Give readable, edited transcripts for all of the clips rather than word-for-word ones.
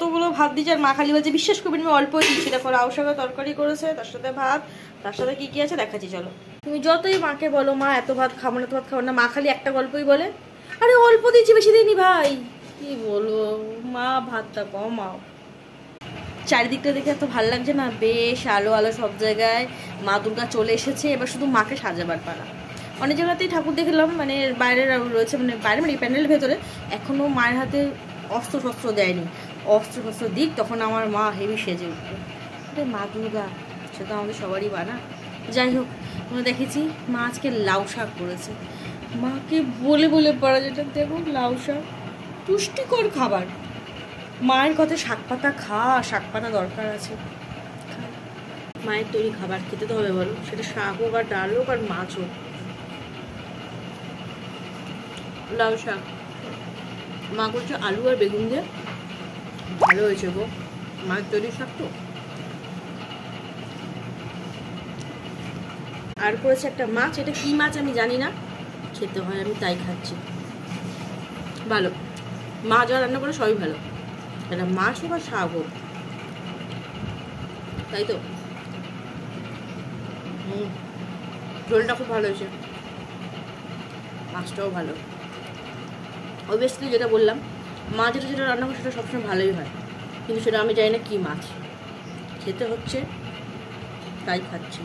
কতগুলো ভাত দিয়েছে আর মা খালি বলছে বিশ্বাস করবেন আমি অল্প দিচ্ছি। দেখো লাউ শাকের তরকারি করেছে, তার সাথে ভাত, তার সাথে কি কি আছে দেখাচ্ছি চলো। তুমি যতই মাকে বলো মা এত ভাত খাবো না, এত ভাত খাবো না, মা খালি একটা গল্পই বলে, আরে অল্প দিচ্ছি বেশি দিইনি ভাই। কি বলবো, মা ভাতটা কমাও। চারিদিকটা দেখে এত ভালো লাগছে না, বেশ আলো আলো সব জায়গায়। মা দুর্গা চলে এসেছে, এবার শুধু মাকে সাজাবার পালা। অনেক জায়গাতেই ঠাকুর দেখলাম মানে বাইরে রয়েছে, মানে বাইরে মানে প্যান্ডেলের ভেতরে এখনও মায়ের হাতে অস্ত্র শস্ত্র দেয়নি। অস্ত্র শস্ত্র দিক তখন আমার মা হেভি সেজে উঠবে। মা দুর্গা সেটা আমাদের সবারই বানা। যাই হোক, আমরা দেখেছি মা আজকে লাউ শাক করেছে। মাকে বলে বলে পড়া যেটা দেখো, লাউ শাক পুষ্টিকর খাবার। মায়ের কথা শাক পাতা খা, শাক পাতা দরকার আছে। মায়ের তৈরি খাবার খেতে তো হবে বলো, সেটা শাক হোক আর ডাল হোক আর মাছ হোক। লাউ শাক মা করছে আলু আর বেগুন দিয়ে, ভালো হয়েছে গো, মায়ের তৈরি শাক তো। আর করেছে একটা মাছ, এটা কি মাছ আমি জানি না, খেতে হয় আমি তাই খাচ্ছি। ভালো, মা যা রান্না করে সবই ভালো, এটা মাছ হোক আর শাক হোক, তাই তো। ঝোলটা খুব ভালো হয়েছে, মাছটাও ভালো। অবভিয়াসলি যেটা বললাম, মা যেটা যেটা রান্না করে সেটা সবসময় ভালোই হয়, কিন্তু সেটা আমি জানি না কী মাছ, খেতে হচ্ছে তাই খাচ্ছি,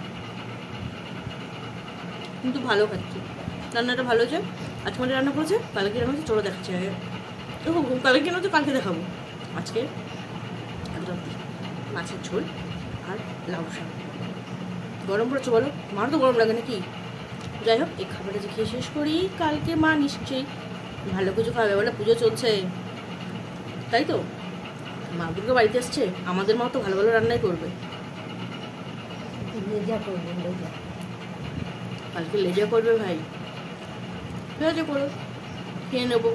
কিন্তু ভালো খাচ্ছি। রান্নাটা ভালো হয়েছে, আজকে মানে রান্না করেছে, কালকে রান্না হচ্ছে, চলো দেখাচ্ছি আগে। দেখো কালকে কেন হচ্ছে, কালকে দেখাবো। আজকে একদম মাছের ঝোল আর লাউ শাক। গরম পড়েছে বলো, মার তো গরম লাগে নাকি। যাই হোক, এই খাবারটা যে খেয়ে শেষ করি, কালকে মা নিশ্চয়ই ভালো কিছু খাবে, বলে পুজো চলছে তাই তো। মা দুর্গা বাড়িতে আসছে, আমাদের মা তো ভালো ভালো রান্নাই করবে। লেজা করবে, লেজা কালকে লেজা করবে ভাই, ঠিক আছে করো, খেয়ে নেবো,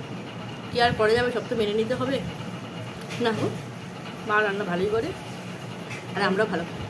কি আর করা যাবে, সব তো মেনে নিতে হবে। না হোক, মা রান্না ভালোই করে আর আমরাও ভালো খাই।